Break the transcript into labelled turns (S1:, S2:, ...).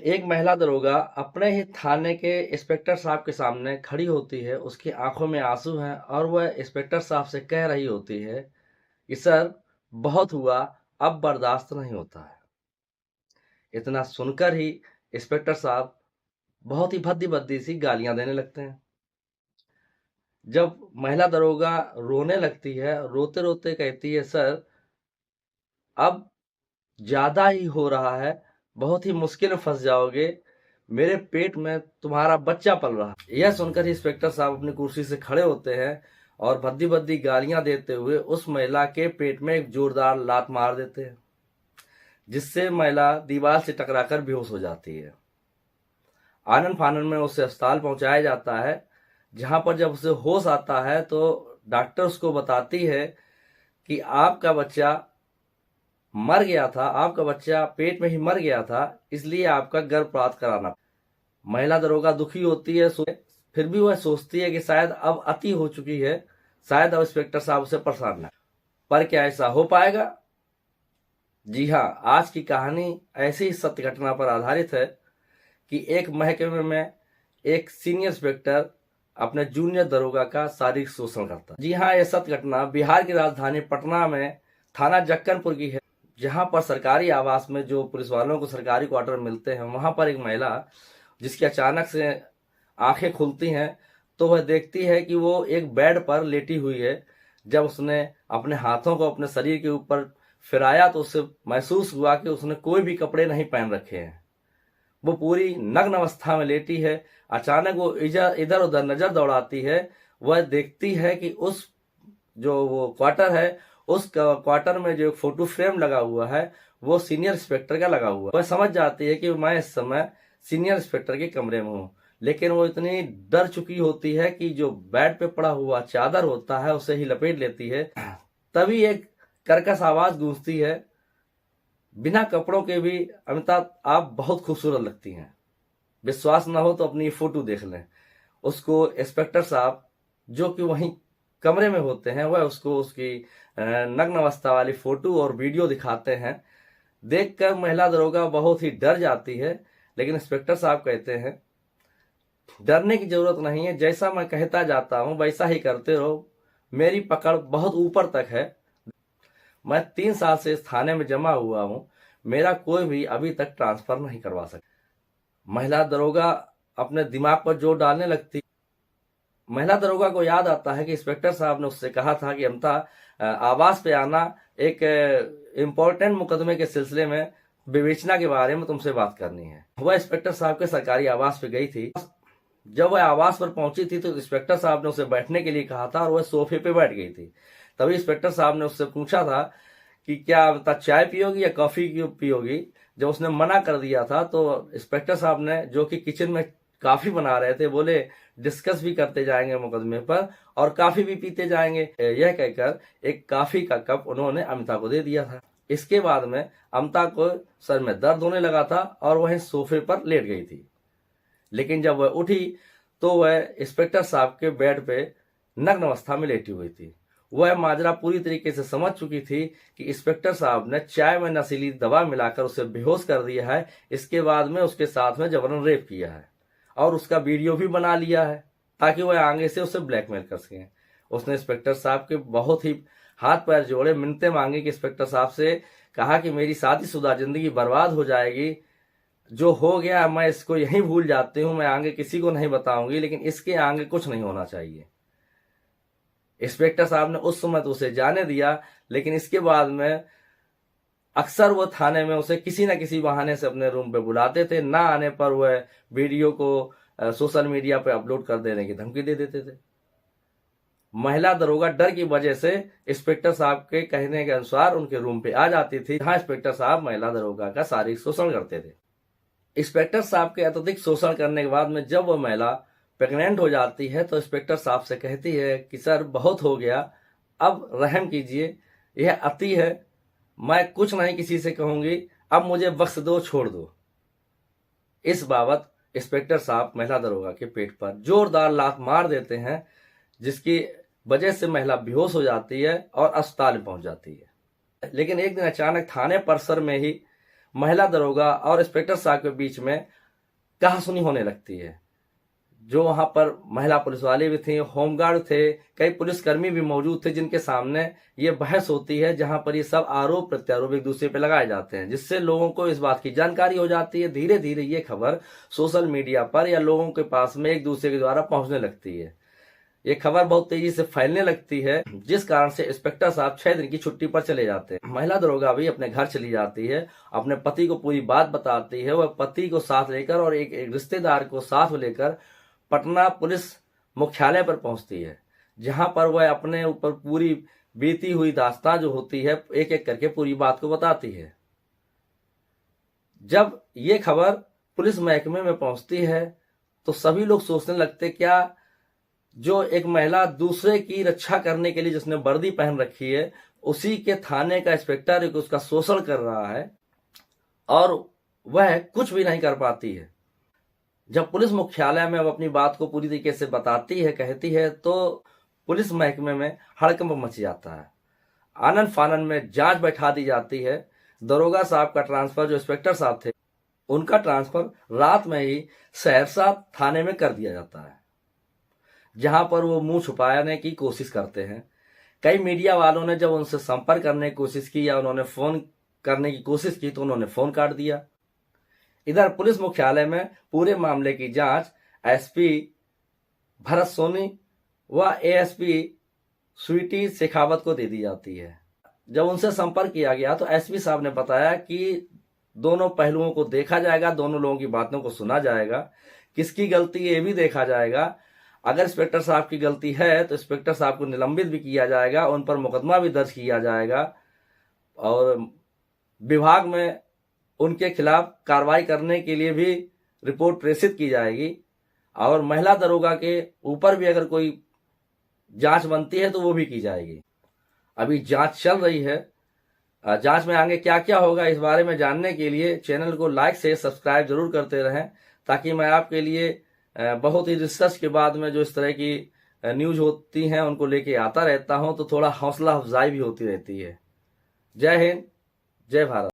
S1: एक महिला दरोगा अपने ही थाने के इंस्पेक्टर साहब के सामने खड़ी होती है। उसकी आंखों में आंसू हैं और वह इंस्पेक्टर साहब से कह रही होती है कि सर, बहुत हुआ, अब बर्दाश्त नहीं होता है। इतना सुनकर ही इंस्पेक्टर साहब बहुत ही भद्दी भद्दी सी गालियां देने लगते हैं। जब महिला दरोगा रोने लगती है, रोते रोते कहती है, सर, अब ज्यादा ही हो रहा है, बहुत ही मुश्किल में फंस जाओगे, मेरे पेट में तुम्हारा बच्चा पल रहा है। यह सुनकर ही इंस्पेक्टर साहब अपनी कुर्सी से खड़े होते हैं और भद्दी भद्दी गालियां देते हुए उस महिला के पेट में एक जोरदार लात मार देते हैं, जिससे महिला दीवार से टकराकर बेहोश हो जाती है। आनन फानन में उसे अस्पताल पहुंचाया जाता है, जहां पर जब उसे होश आता है तो डॉक्टर उसको बताती है कि आपका बच्चा मर गया था, आपका बच्चा पेट में ही मर गया था, इसलिए आपका गर्भ प्राप्त कराना। महिला दरोगा दुखी होती है, फिर भी वह सोचती है कि शायद अब अति हो चुकी है, शायद अब इंस्पेक्टर साहब उसे परेशान न। पर क्या ऐसा हो पाएगा? जी हाँ, आज की कहानी ऐसी ही सत्य घटना पर आधारित है कि एक महकमे में एक सीनियर इंस्पेक्टर अपने जूनियर दरोगा का शारीरिक शोषण करता है। जी हाँ, यह सत्य घटना बिहार की राजधानी पटना में थाना जक्कनपुर की है, जहां पर सरकारी आवास में जो पुलिस वालों को सरकारी क्वार्टर मिलते हैं, वहां पर एक महिला, जिसकी अचानक से आंखें खुलती हैं तो वह देखती है कि वो एक बेड पर लेटी हुई है। जब उसने अपने हाथों को अपने शरीर के ऊपर फिराया तो उसे महसूस हुआ कि उसने कोई भी कपड़े नहीं पहन रखे हैं। वो पूरी नग्न अवस्था में लेटी है। अचानक वो इधर उधर नजर दौड़ाती है। वह देखती है कि उस जो वो क्वार्टर है, उस क्वार्टर में जो फोटो फ्रेम लगा हुआ है वो सीनियर इंस्पेक्टर का लगा हुआ है। वह समझ जाती है कि मैं इस समय सीनियर इंस्पेक्टर के कमरे में हूँ, लेकिन वो इतनी डर चुकी होती है कि जो बेड पे पड़ा हुआ चादर होता है उसे ही लपेट लेती है। तभी एक कर्कश आवाज गूंजती है, बिना कपड़ों के भी अमिता, आप बहुत खूबसूरत लगती हैं। विश्वास न हो तो अपनी फोटो देख लें। उसको इंस्पेक्टर साहब, जो कि वहीं कमरे में होते हैं, वह उसको उसकी नग्न अवस्था वाली फोटो और वीडियो दिखाते हैं। देखकर महिला दरोगा बहुत ही डर जाती है, लेकिन इंस्पेक्टर साहब कहते हैं, डरने की जरूरत नहीं है, जैसा मैं कहता जाता हूं वैसा ही करते रहो, मेरी पकड़ बहुत ऊपर तक है। मैं 3 साल से इस थाने में जमा हुआ हूं, मेरा कोई भी अभी तक ट्रांसफर नहीं करवा सका। महिला दरोगा अपने दिमाग पर जोर डालने लगती। महिला दरोगा को याद आता है कि इंस्पेक्टर साहब ने उससे कहा था कि अमता, आवास पे आना, एक इम्पोर्टेंट मुकदमे के सिलसिले में विवेचना के बारे में तुमसे बात करनी है। वह इंस्पेक्टर साहब के सरकारी आवास पे गई थी। जब वह आवास पर पहुंची थी तो इंस्पेक्टर साहब ने उसे बैठने के लिए कहा था और वह सोफे पे बैठ गई थी। तभी इंस्पेक्टर साहब ने उससे पूछा था कि क्या अमता चाय पियोगी या कॉफी पियोगी। जब उसने मना कर दिया था तो इंस्पेक्टर साहब ने, जो कि किचन में काफी बना रहे थे, बोले डिस्कस भी करते जाएंगे मुकदमे पर और काफी भी पीते जाएंगे। यह कहकर एक काफी का कप उन्होंने अमिता को दे दिया था। इसके बाद में अमिता को सर में दर्द होने लगा था और वह सोफे पर लेट गई थी। लेकिन जब वह उठी तो वह इंस्पेक्टर साहब के बेड पे नग्न अवस्था में लेटी हुई थी। वह माजरा पूरी तरीके से समझ चुकी थी कि इंस्पेक्टर साहब ने चाय में नशीली दवा मिलाकर उसे बेहोश कर दिया है। इसके बाद में उसके साथ में जबरन रेप किया है और उसका वीडियो भी बना लिया है ताकि वह आगे से उसे ब्लैकमेल कर सके। उसने इंस्पेक्टर साहब के बहुत ही हाथ पैर जोड़े, मिन्नतें मांगी कि इंस्पेक्टर साहब से कहा कि मेरी शादीशुदा जिंदगी बर्बाद हो जाएगी, जो हो गया मैं इसको यहीं भूल जाती हूं, मैं आगे किसी को नहीं बताऊंगी, लेकिन इसके आगे कुछ नहीं होना चाहिए। इंस्पेक्टर साहब ने उस समय तो उसे जाने दिया, लेकिन इसके बाद में अक्सर वो थाने में उसे किसी न किसी बहाने से अपने रूम पे बुलाते थे। ना आने पर वह वीडियो को सोशल मीडिया पे अपलोड कर देने की धमकी दे देते थे। महिला दरोगा डर की वजह से इंस्पेक्टर साहब के कहने के अनुसार उनके रूम पे आ जाती थी, जहां इंस्पेक्टर साहब महिला दरोगा का शारीरिक शोषण करते थे। इंस्पेक्टर साहब के अत्यधिक शोषण करने के बाद में जब वो महिला प्रेग्नेंट हो जाती है तो इंस्पेक्टर साहब से कहती है कि सर, बहुत हो गया, अब रहम कीजिए, यह अति है, मैं कुछ नहीं किसी से कहूंगी, अब मुझे बख्श दो, छोड़ दो। इस बाबत इंस्पेक्टर साहब महिला दरोगा के पेट पर जोरदार लात मार देते हैं, जिसकी वजह से महिला बेहोश हो जाती है और अस्पताल में पहुंच जाती है। लेकिन एक दिन अचानक थाने परिसर में ही महिला दरोगा और इंस्पेक्टर साहब के बीच में कहासुनी होने लगती है। जो वहां पर महिला पुलिस वाले भी थे, होमगार्ड थे, कई पुलिसकर्मी भी मौजूद थे, जिनके सामने ये बहस होती है, जहां पर ये सब आरोप प्रत्यारोप एक दूसरे पे लगाए जाते हैं, जिससे लोगों को इस बात की जानकारी हो जाती है। धीरे धीरे ये खबर सोशल मीडिया पर या लोगों के पास में एक दूसरे के द्वारा पहुंचने लगती है। ये खबर बहुत तेजी से फैलने लगती है, जिस कारण से इंस्पेक्टर साहब 6 दिन की छुट्टी पर चले जाते हैं। महिला दरोगा भी अपने घर चली जाती है, अपने पति को पूरी बात बताती है। वह पति को साथ लेकर और एक रिश्तेदार को साथ लेकर पटना पुलिस मुख्यालय पर पहुंचती है, जहां पर वह अपने ऊपर पूरी बीती हुई दास्तां जो होती है एक एक करके पूरी बात को बताती है। जब ये खबर पुलिस महकमे में पहुंचती है तो सभी लोग सोचने लगते, क्या जो एक महिला दूसरे की रक्षा करने के लिए जिसने वर्दी पहन रखी है, उसी के थाने का इंस्पेक्टर उसका शोषण कर रहा है और वह कुछ भी नहीं कर पाती है। जब पुलिस मुख्यालय में अब अपनी बात को पूरी तरीके से बताती है, कहती है, तो पुलिस महकमे में हड़कंप मच जाता है। आनन फानन में जांच बैठा दी जाती है। दरोगा साहब का ट्रांसफर, जो इंस्पेक्टर साहब थे, उनका ट्रांसफर रात में ही सहरसा थाने में कर दिया जाता है, जहां पर वो मुंह छुपाने की कोशिश करते हैं। कई मीडिया वालों ने जब उनसे संपर्क करने की कोशिश की या उन्होंने फोन करने की कोशिश की तो उन्होंने फोन काट दिया। इधर पुलिस मुख्यालय में पूरे मामले की जांच एसपी भरत सोनी व एएसपी स्वीटी शेखावत को दे दी जाती है। जब उनसे संपर्क किया गया तो एसपी साहब ने बताया कि दोनों पहलुओं को देखा जाएगा, दोनों लोगों की बातों को सुना जाएगा, किसकी गलती है ये भी देखा जाएगा। अगर इंस्पेक्टर साहब की गलती है तो इंस्पेक्टर साहब को निलंबित भी किया जाएगा, उन पर मुकदमा भी दर्ज किया जाएगा और विभाग में उनके खिलाफ कार्रवाई करने के लिए भी रिपोर्ट प्रेषित की जाएगी और महिला दरोगा के ऊपर भी अगर कोई जांच बनती है तो वो भी की जाएगी। अभी जांच चल रही है। जांच में आगे क्या क्या होगा इस बारे में जानने के लिए चैनल को लाइक से सब्सक्राइब जरूर करते रहें, ताकि मैं आपके लिए बहुत ही रिसर्च के बाद में जो इस तरह की न्यूज होती हैं उनको लेके आता रहता हूं, तो थोड़ा हौसला अफजाई भी होती रहती है। जय हिंद, जय भारत।